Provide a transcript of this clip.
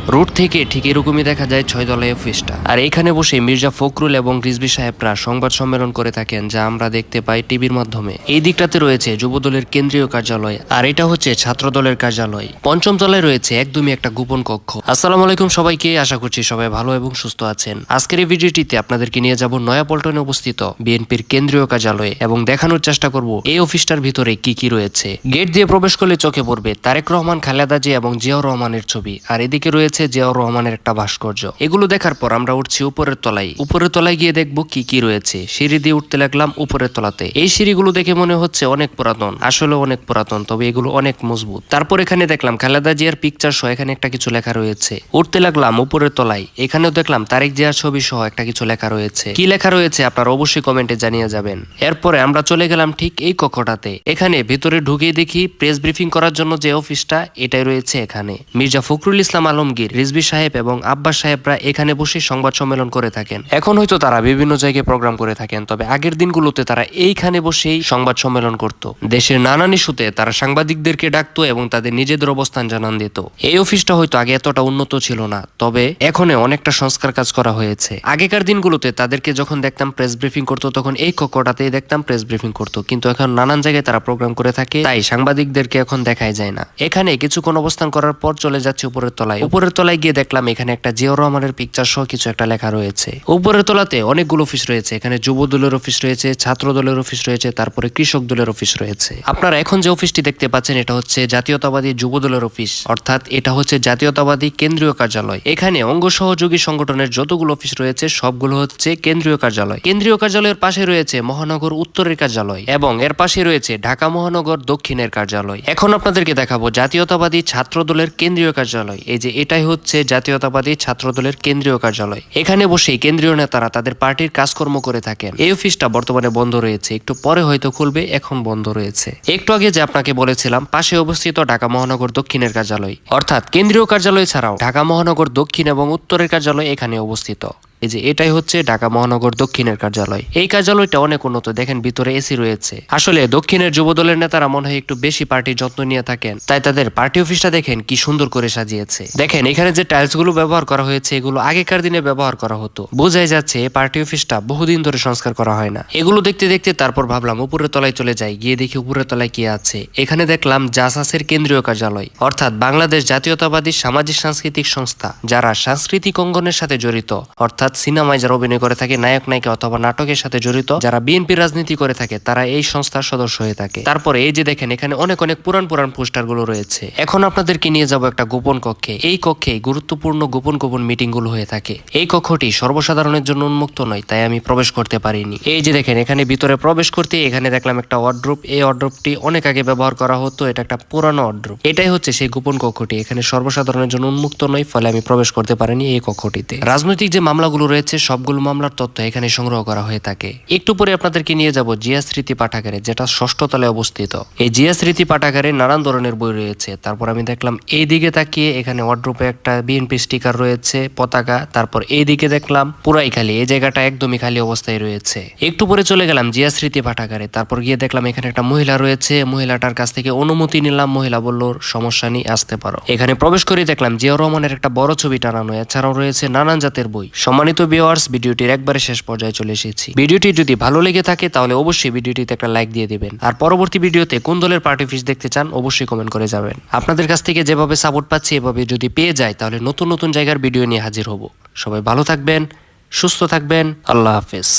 Road থেকে ঠিক এরকমই দেখা যায় 6 তলায় অফিসটা। আর এখানে বসে মির্জা ফখরুল এবং রিজভী সাহেবরা সংবাদ সম্মেলন করে থাকেন, যা আমরা দেখতে পাই টিভির মাধ্যমে। এই দিকটাতে রয়েছে যুবদলের কেন্দ্রীয় কার্যালয়, আর এটা হচ্ছে ছাত্র দলের কার্যালয়। পঞ্চম তলায় রয়েছে একদমই একটা গোপন কক্ষ। আসসালামু আলাইকুম সবাইকে, আশা করছি সবাই ভালো এবং সুস্থ আছেন। আজকের এই ভিডিওটিতে আপনাদেরকে নিয়ে যাব নয়াপল্টনে অবস্থিত বিএনপির কেন্দ্রীয় কার্যালয়ে এবং দেখানোর চেষ্টা করব এই অফিসটার ভিতরে কি কি রয়েছে। গেট দিয়ে প্রবেশ করলে চোখে পড়বে তারেক রহমান, খালেদা জিয়া এবং জিয়াউর রহমানের ছবি, আর এদিকে রয়েছে জিয়াউর রহমানের একটা ভাস্কর্য। এগুলো দেখার পর আমরা উঠছি উপরের তলায়। উপরের তলায় গিয়ে দেখবো কি কি রয়েছে। সিঁড়ি দিয়ে উঠতে লাগলাম উপরের তলাতে। এই সিঁড়িগুলো দেখে মনে হচ্ছে অনেক পুরাতন, আসলে অনেক পুরাতন, তবে এগুলো অনেক মজবুত। তারপর এখানে দেখলাম খালেদা জিয়ার পিকচার সহ এখানে একটা কিছু লেখা রয়েছে। উঠতে লাগলাম উপরের তলায়। এখানেও দেখলাম তারেক জিয়ার ছবি সহ একটা কিছু লেখা রয়েছে। কি লেখা রয়েছে আপনারা অবশ্যই কমেন্টে জানিয়ে যাবেন। এরপরে আমরা চলে গেলাম ঠিক এই কক্ষটাতে। এখানে ভিতরে ঢুকিয়ে দেখি প্রেস ব্রিফিং করার জন্য যে অফিসটা, এটাই রয়েছে এখানে। মির্জা ফখরুল ইসলাম আলমগীর, রিজভী সাহেব এবং আব্বাস সাহেবরা এখানে বসে সংবাদ সম্মেলন করে থাকেন। এখন হয়তো তারা বিভিন্ন জায়গায় প্রোগ্রাম করে থাকেন, তবে আগের দিনগুলোতে তারা এইখানে বসেই সংবাদ সম্মেলন করত। দেশের নানান ইস্যুতে তারা সাংবাদিকদেরকে ডাকতো এবং তাদের নিজেদের অবস্থান জানান দিত। এই অফিসটা হয়তো আগে এতটা উন্নত ছিল না, তবে এখন অনেকটা সংস্কার কাজ করা হয়েছে। আগেকার দিনগুলোতে তাদেরকে যখন দেখতাম প্রেস ব্রিফিং করতো, তখন এই কক্ষটাতেই দেখতাম প্রেস ব্রিফিং করতো, কিন্তু এখন নানান জায়গায় তারা প্রোগ্রাম করে থাকে, তাই সাংবাদিকদেরকে এখন দেখাই যায় না। এখানে কিছুক্ষণ অবস্থান করার পর চলে যাচ্ছে উপরের তলায়। উপরের তলায় গিয়ে দেখলাম এখানে একটা জিয়াউর রহমানের পিকচার সহ কিছু একটা লেখা রয়েছে। উপরের তলাতে অনেকগুলো অফিস রয়েছে। এখানে যুব দলের অফিস রয়েছে, ছাত্র দলের অফিস রয়েছে, তারপরে কৃষক দলের অফিস রয়েছে। আপনারা এখন যে অফিসটি দেখতে পাচ্ছেন এটা হচ্ছে জাতীয়তাবাদী যুব দলের অফিস, অর্থাৎ এটা হচ্ছে জাতীয়তাবাদী কেন্দ্রীয় কার্যালয়। এখানে অঙ্গ সহযোগী সংগঠনের যতগুলো অফিস রয়েছে সবগুলো হচ্ছে কেন্দ্রীয় কার্যালয়। কেন্দ্রীয় কার্যালয়ের পাশে রয়েছে মহানগর উত্তরের কার্যালয় এবং এর পাশে রয়েছে ঢাকা মহানগর দক্ষিণের কার্যালয়। এখন আপনাদেরকে দেখাবো জাতীয়তাবাদী ছাত্র দলের কেন্দ্রীয় কার্যালয়। এই যে এটাই হচ্ছে জাতীয়তাবাদী ছাত্র দলের কেন্দ্রীয় কার্যালয়। এখানে বসেই কেন্দ্রীয় নেতারা তাদের পার্টির কাজকর্ম করে থাকেন। এই অফিসটা বর্তমানে বন্ধ রয়েছে, একটু পরে হয়তো খুলবে, এখন বন্ধ রয়েছে। একটু আগে যে আপনাকে বলেছিলাম পাশে অবস্থিত ঢাকা মহানগর দক্ষিণের কার্যালয়, অর্থাৎ কেন্দ্রীয় কার্যালয় ছাড়াও ঢাকা মহানগর দক্ষিণ এবং উত্তরের কার্যালয় এখানে অবস্থিত। এই যে এটাই হচ্ছে ঢাকা মহানগর দক্ষিণের কার্যালয়। এই কার্যালয়টা অনেক উন্নত, দেখেন ভিতরে এসি রয়েছে। আসলে দক্ষিণের যুব দলের নেতারা মনে হয় একটু বেশি পার্টির যত্ন নিয়ে থাকেন, তাই তাদের পার্টি অফিসটা দেখেন কি সুন্দর করে সাজিয়েছে। দেখেন এখানে যে টাইলস গুলো ব্যবহার করা হয়েছে এগুলো আগেকার দিনে ব্যবহার করা হতো। বোঝাই যাচ্ছে এই পার্টি অফিসটা বহুদিন ধরে সংস্কার করা হয় না। এগুলো দেখতে দেখতে তারপর ভাবলাম উপরের তলায় চলে যাই। গিয়ে দেখি উপরের তলায় কি আছে। এখানে দেখলাম জাসাসের কেন্দ্রীয় কার্যালয়, অর্থাৎ বাংলাদেশ জাতীয়তাবাদী সামাজিক সাংস্কৃতিক সংস্থা, যারা সাংস্কৃতিক অঙ্গনের সাথে জড়িত, অর্থাৎ সিনেমায় যারা অভিনয় করে থাকে, নায়ক নায়িকা অথবা নাটকের সাথে জড়িত, যারা বিএনপি রাজনীতি করে থাকে, তারা এই সংস্থার সদস্য হয়ে থাকে। তারপরে এই যে দেখেন এখানে অনেক অনেক পুরান পুরান পোস্টার গুলো রয়েছে। এখন আপনাদেরকে নিয়ে যাব একটা গোপন কক্ষে। এই কক্ষে গুরুত্বপূর্ণ গোপন গোপন মিটিং গুলো হয়ে থাকে। এই কক্ষটি সর্বসাধারণের জন্য উন্মুক্ত নয়, তাই আমি প্রবেশ করতে পারিনি। এই যে দেখেন এখানে ভিতরে প্রবেশ করতে এখানে দেখলাম একটা ওয়ার্ড্রোব। এই ওয়ার্ড্রোবটি অনেক আগে ব্যবহার করা হতো, এটা একটা পুরানো ওয়ার্ড্রোব। এটাই হচ্ছে সেই গোপন কক্ষটি। এখানে সর্বসাধারণের জন্য উন্মুক্ত নয়, ফলে আমি প্রবেশ করতে পারিনি এই কক্ষটিতে। রাজনৈতিক যে মামলাগুলো রয়েছে সবগুলো মামলার তথ্য এখানে সংগ্রহ করা হয়ে থাকে। একটু পরে আপনাদেরকে নিয়ে যাব জিয়া স্মৃতি পাঠাগারে, যেটা 6ষ্ঠ তলায় অবস্থিত। এই জিয়া স্মৃতি পাঠাগারে নানান ধরনের বই রয়েছে। তারপর আমি দেখলাম এই দিকে তাকিয়ে এখানে ওয়ার্ড্রোবে একটা বিএনপি স্টিকার রয়েছে, পতাকা। তারপর এই দিকে দেখলাম পুরাই খালি, এই জায়গাটা একদমই খালি অবস্থায় রয়েছে। একটু পরে চলে গেলাম জিয়া স্মৃতি পাঠাগারে। তারপর গিয়ে দেখলাম এখানে একটা মহিলা রয়েছে। মহিলাটার কাছ থেকে অনুমতি নিলাম। মহিলা বলল সমস্যা নেই, আসতে পারো। এখানে প্রবেশ করে দেখলাম জিয়াউর রহমানের একটা বড় ছবি টানানো। এছাড়াও রয়েছে নানান জাতের বই। সম্মানিত ভিউয়ার্স, ভিডিওটির একবারে শেষ পর্যায়ে চলে এসেছি। ভিডিওটি যদি ভালো লেগে থাকে তাহলে অবশ্যই ভিডিওটিতে একটা লাইক দিয়ে দিবেন। আর পরবর্তী ভিডিওতে কোন দলের পার্টি অফিস দেখতে চান অবশ্যই কমেন্ট করে যাবেন। আপনাদের কাছ থেকে যেভাবে সাপোর্ট পাচ্ছি এভাবে যদি পেয়ে যায় তাহলে নতুন নতুন জায়গার ভিডিও নিয়ে হাজির হব। সবাই ভালো থাকবেন, সুস্থ থাকবেন। আল্লাহ হাফেজ।